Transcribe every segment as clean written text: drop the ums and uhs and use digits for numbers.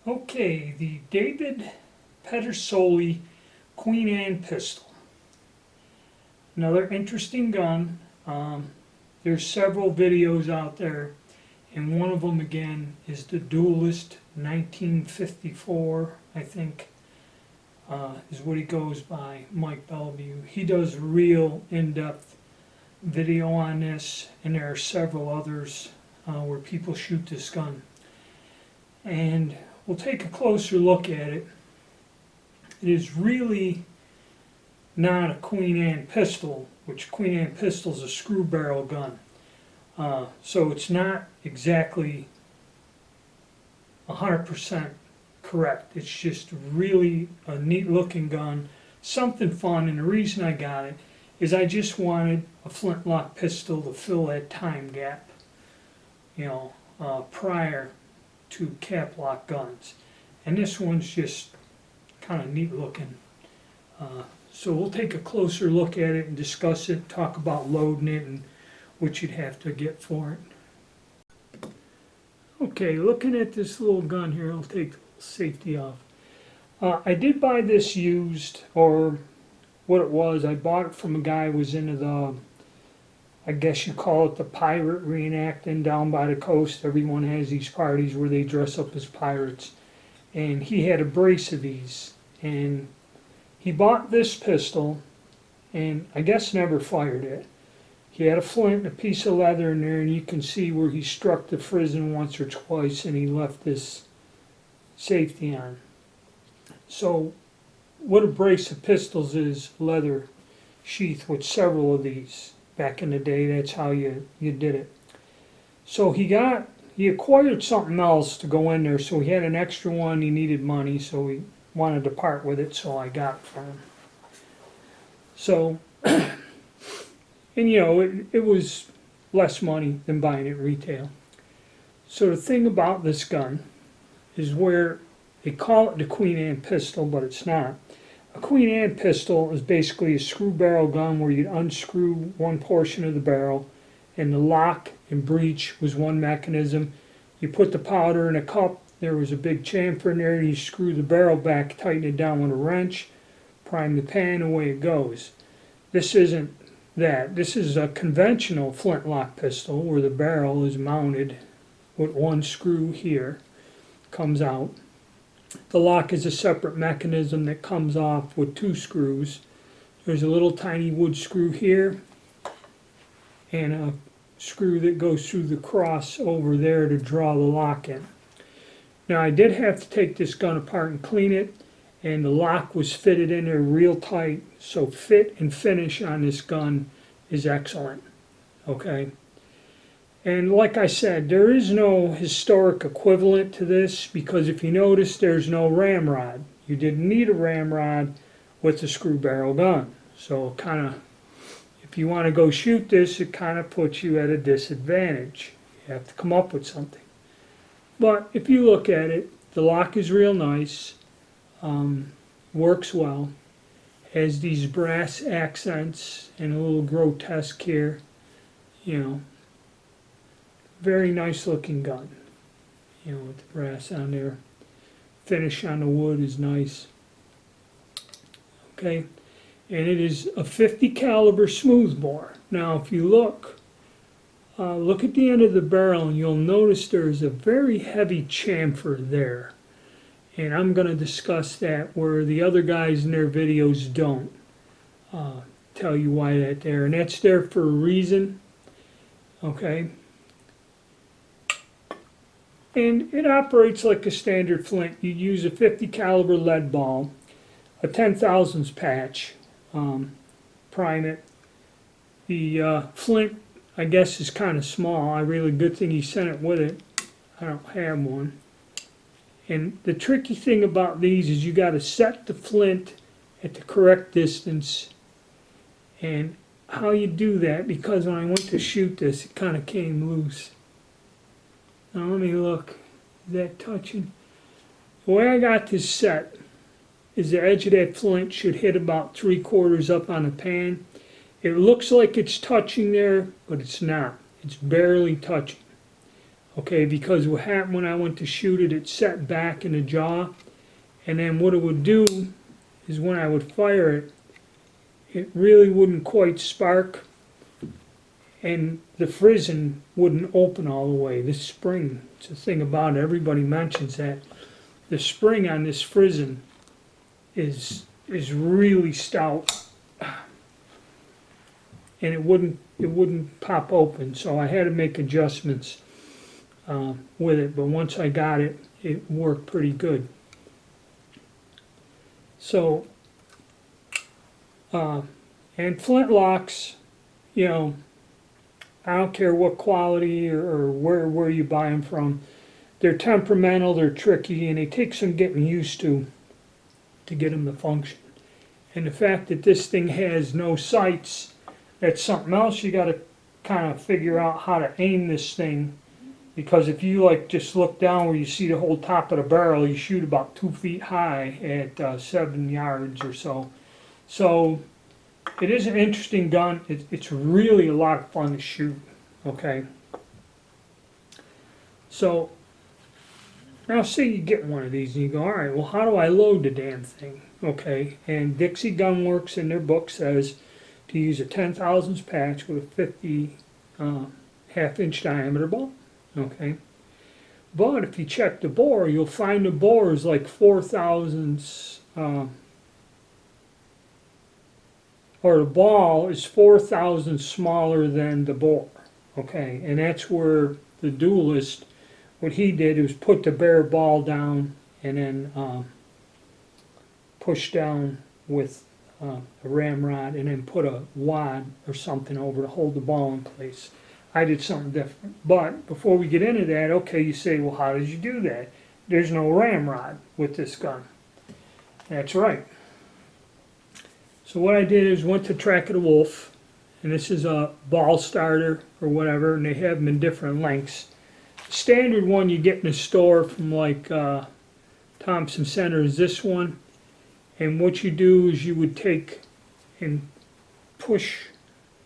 Okay, the David Pedersoli Queen Anne pistol. Another interesting gun. There's several videos out there, and one of them again is the Duelist 1954, I think, is what he goes by, Mike Bellevue. He does real in-depth video on this, and there are several others where people shoot this gun. And we'll take a closer look at it. It is really not a Queen Anne pistol, which Queen Anne pistol is a screw barrel gun. So it's not exactly 100% correct. It's just really a neat looking gun, something fun, and the reason I got it is I just wanted a flintlock pistol to fill that time gap, prior to cap lock guns. And this one's just kind of neat looking. So we'll take a closer look at it and discuss it, talk about loading it and what you'd have to get for it. Okay, looking at this little gun here, I'll take the safety off. I did buy this used, or what it was, I bought it from a guy who was into the, I guess you call it the pirate reenacting down by the coast. Everyone has these parties where they dress up as pirates. And he had a brace of these. And he bought this pistol and I guess never fired it. He had a flint and a piece of leather in there, and you can see where he struck the frizzen once or twice and he left this safety on. So what a brace of pistols is, leather sheath with several of these. Back in the day, that's how you did it. So he acquired something else to go in there, so he had an extra one, he needed money, so he wanted to part with it, so I got it from him. So, and it was less money than buying it retail. So the thing about this gun is where they call it the Queen Anne pistol, but it's not. A Queen Anne pistol is basically a screw barrel gun where you'd unscrew one portion of the barrel, and the lock and breech was one mechanism. You put the powder in a cup, there was a big chamfer in there, and you screw the barrel back, tighten it down with a wrench, prime the pan, away it goes. This isn't that. This is a conventional flintlock pistol where the barrel is mounted with one screw here, comes out. The lock is a separate mechanism that comes off with two screws. There's a little tiny wood screw here and a screw that goes through the cross over there to draw the lock in. Now I did have to take this gun apart and clean it, and the lock was fitted in there real tight, so fit and finish on this gun is excellent. Okay. And like I said, there is no historic equivalent to this, because if you notice, there's no ramrod. You didn't need a ramrod with the screw barrel gun. So kind of, if you want to go shoot this, it kind of puts you at a disadvantage. You have to come up with something. But if you look at it, the lock is real nice, works well, has these brass accents and a little grotesque here, very nice looking gun, with the brass on there. Finish on the wood is nice. Okay, and it is a 50 caliber smoothbore. Now if you look at the end of the barrel, and you'll notice there's a very heavy chamfer there. And I'm going to discuss that where the other guys in their videos don't tell you why that's there. And that's there for a reason. Okay. And it operates like a standard flint. You use a 50 caliber lead ball, a 10,000ths patch, prime it. The flint, I guess, is kind of small. Good thing he sent it with it. I don't have one. And the tricky thing about these is you got to set the flint at the correct distance. And how you do that, because when I went to shoot this, it kind of came loose. Now let me look. Is that touching? The way I got this set is the edge of that flint should hit about 3/4 up on the pan. It looks like it's touching there, but it's not. It's barely touching. Okay, because what happened when I went to shoot it, it set back in the jaw, and then what it would do is when I would fire it, it really wouldn't quite spark, and the frizzen wouldn't open all the way. This spring, it's the thing about it, everybody mentions that the spring on this frizzen is really stout, and it wouldn't pop open. So I had to make adjustments with it. But once I got it, it worked pretty good. So and flintlocks, you know, I don't care what quality or where you buy them from. They're temperamental, they're tricky, and they take some getting used to get them to function. And the fact that this thing has no sights, that's something else you got to kind of figure out how to aim this thing. Because if you like just look down where you see the whole top of the barrel, you shoot about 2 feet high at 7 yards or so. So it is an interesting gun. It's really a lot of fun to shoot. Okay. So now say you get one of these and you go, all right, well, how do I load the damn thing? Okay, and Dixie Gun Works in their book says to use a 10 thousandths patch with a 50 half-inch diameter ball. Okay, but if you check the bore, you'll find the bore is like 4 thousandths, or the ball is 4 thousandths smaller than the bore. Okay, and that's where the duelist, what he did was put the bare ball down and then push down with a ramrod and then put a wad or something over to hold the ball in place. I did something different. But before we get into that, okay, you say, well, how did you do that? There's no ramrod with this gun. That's right. So what I did is went to Track of the Wolf, and this is a ball starter or whatever, and they have them in different lengths. The standard one you get in the store from like Thompson Center is this one. And what you do is you would take and push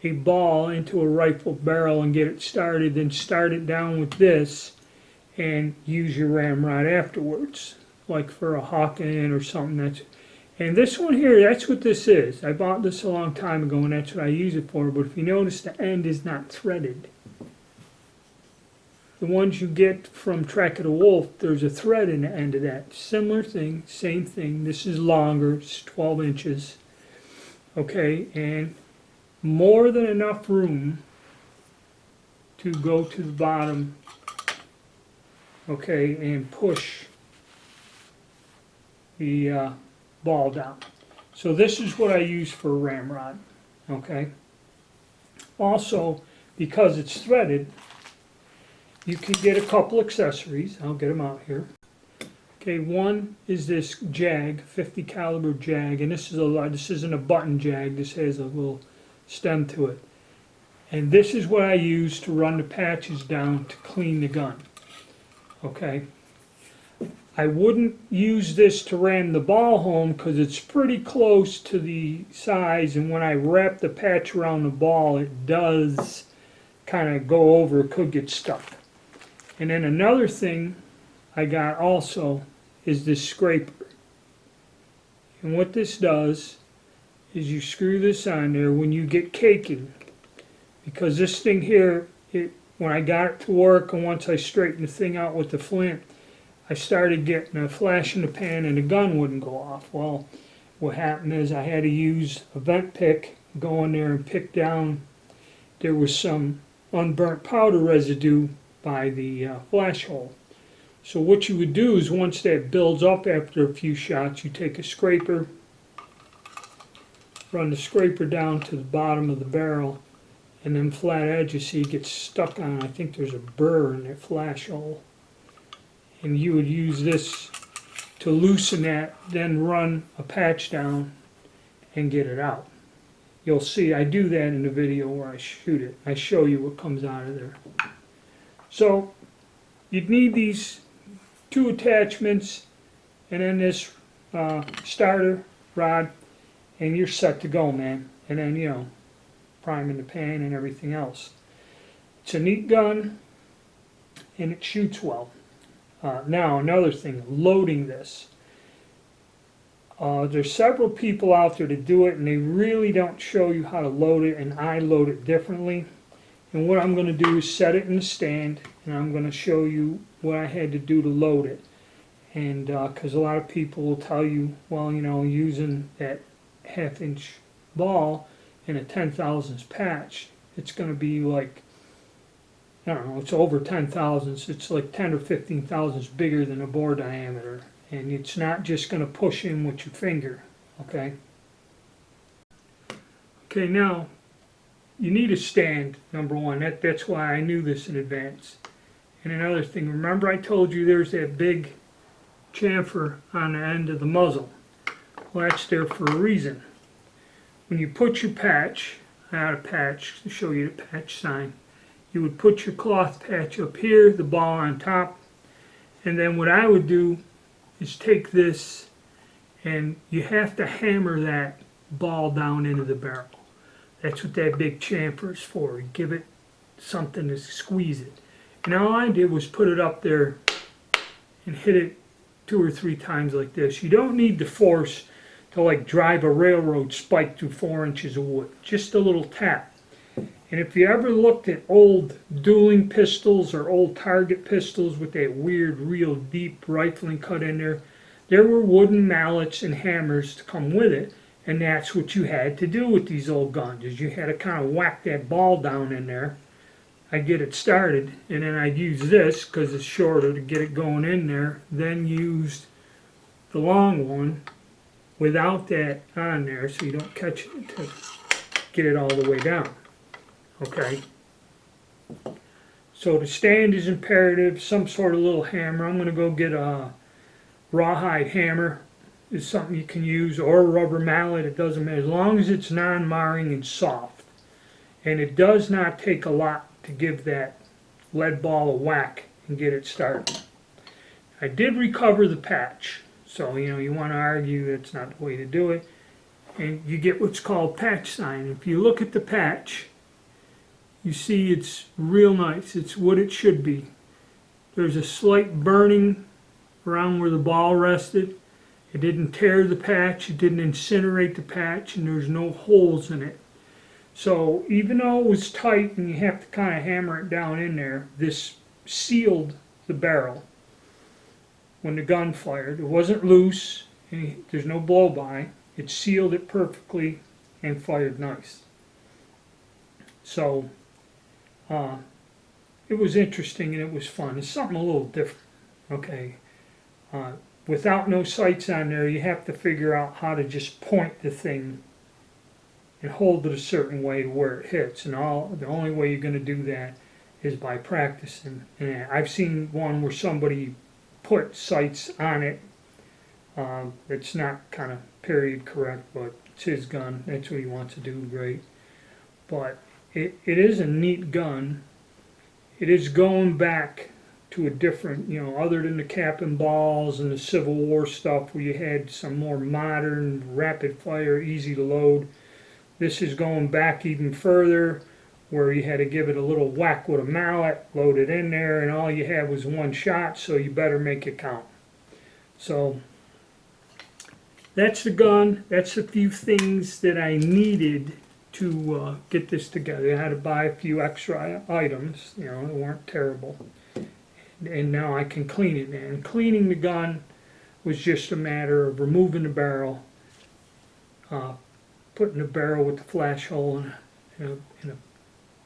a ball into a rifle barrel and get it started, then start it down with this and use your ramrod afterwards, like for a Hawken or something. And this one here, that's what this is. I bought this a long time ago and that's what I use it for, but if you notice the end is not threaded. The ones you get from Track of the Wolf, there's a thread in the end of that. Similar thing, same thing. This is longer, it's 12 inches. Okay, and more than enough room to go to the bottom, okay, and push the ball down. So this is what I use for a ramrod, okay. Also, because it's threaded, you can get a couple accessories. I'll get them out here. Okay, one is this jag, 50 caliber jag, and this isn't a button jag. This has a little stem to it. And this is what I use to run the patches down to clean the gun. Okay. I wouldn't use this to ram the ball home because it's pretty close to the size, and when I wrap the patch around the ball, it does kind of go over, it could get stuck. And then another thing I got also is this scraper. And what this does is you screw this on there when you get caking. Because this thing here, when I got it to work and once I straightened the thing out with the flint, I started getting a flash in the pan and the gun wouldn't go off. Well, what happened is I had to use a vent pick, go in there and pick down. There was some unburnt powder residue by the flash hole. So what you would do is once that builds up after a few shots, you take a scraper, run the scraper down to the bottom of the barrel, and then flat edge you see it gets stuck on. I think there's a burr in that flash hole. And you would use this to loosen that, then run a patch down and get it out. You'll see I do that in the video where I shoot it. I show you what comes out of there. So you'd need these two attachments and then this starter rod, and you're set to go, man. And then, you know, priming the pan and everything else. It's a neat gun, and it shoots well. Now another thing, loading this. There's several people out there to do it, and they really don't show you how to load it, and I load it differently. And what I'm going to do is set it in the stand, and I'm going to show you what I had to do to load it. And because a lot of people will tell you, well, you know, using that half-inch ball in a 10 thousandths patch, it's going to be like, I don't know, it's over 10 thousandths. It's like 10 or 15 thousandths bigger than a bore diameter. And it's not just going to push in with your finger, okay? Okay, now, you need a stand, number one. That's why I knew this in advance. And another thing, remember I told you there's that big chamfer on the end of the muzzle. Well, that's there for a reason. When you put your patch, I had a patch to show you the patch sign, you would put your cloth patch up here, the ball on top, and then what I would do is take this, and you have to hammer that ball down into the barrel. That's what that big chamfer is for. You give it something to squeeze it. And all I did was put it up there and hit it 2 or 3 times like this. You don't need the force to like drive a railroad spike through 4 inches of wood. Just a little tap. And if you ever looked at old dueling pistols or old target pistols with that weird, real deep rifling cut in there were wooden mallets and hammers to come with it, and that's what you had to do with these old guns, is you had to kind of whack that ball down in there. I'd get it started, and then I'd use this, because it's shorter, to get it going in there, then used the long one without that on there, so you don't catch it, to get it all the way down. Okay, so the stand is imperative, some sort of little hammer. I'm going to go get a rawhide hammer, is something you can use, or a rubber mallet, it doesn't matter, as long as it's non-marring and soft. And it does not take a lot to give that lead ball a whack and get it started. I did recover the patch, so you know, you want to argue that's not the way to do it, and you get what's called patch sign. If you look at the patch, you see it's real nice. It's what it should be. There's a slight burning around where the ball rested. It didn't tear the patch, it didn't incinerate the patch, and there's no holes in it. So even though it was tight and you have to kind of hammer it down in there, this sealed the barrel when the gun fired. It wasn't loose, there's no blow-by. It sealed it perfectly and fired nice. So it was interesting and it was fun. It's something a little different, okay? Without no sights on there, you have to figure out how to just point the thing and hold it a certain way to where it hits. And the only way you're going to do that is by practicing. And I've seen one where somebody put sights on it. It's not kind of period correct, but it's his gun. That's what he wants to do, great. But it is a neat gun. It is going back to a different, you know, other than the cap and balls and the Civil War stuff where you had some more modern, rapid fire, easy to load. This is going back even further, where you had to give it a little whack with a mallet, load it in there, and all you had was one shot, so you better make it count. So that's the gun. That's a few things that I needed to get this together. I had to buy a few extra items, you know, they weren't terrible. And now I can clean it. And cleaning the gun was just a matter of removing the barrel, putting the barrel with the flash hole in a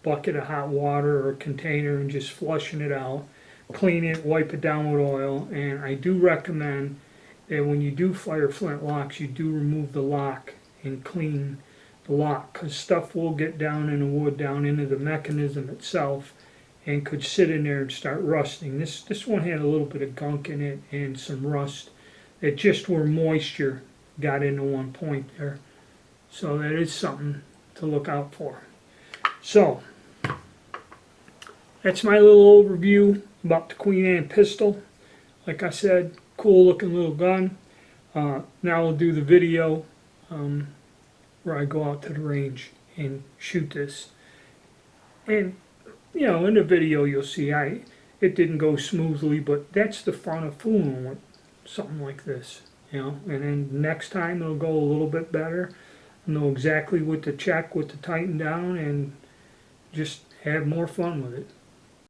bucket of hot water or a container and just flushing it out, clean it, wipe it down with oil. And I do recommend that when you do fire flintlocks, you do remove the lock and clean the lock, because stuff will get down in the wood, down into the mechanism itself, and could sit in there and start rusting. This one had a little bit of gunk in it and some rust that just where moisture got into one point there. So that is something to look out for. So that's my little overview about the Queen Anne pistol. Like I said, cool looking little gun. Now we'll do the video where I go out to the range and shoot this. And you know, in the video you'll see it didn't go smoothly, but that's the fun of fooling with something like this, you know. And then next time it'll go a little bit better. Know exactly what to check, what to tighten down, and just have more fun with it.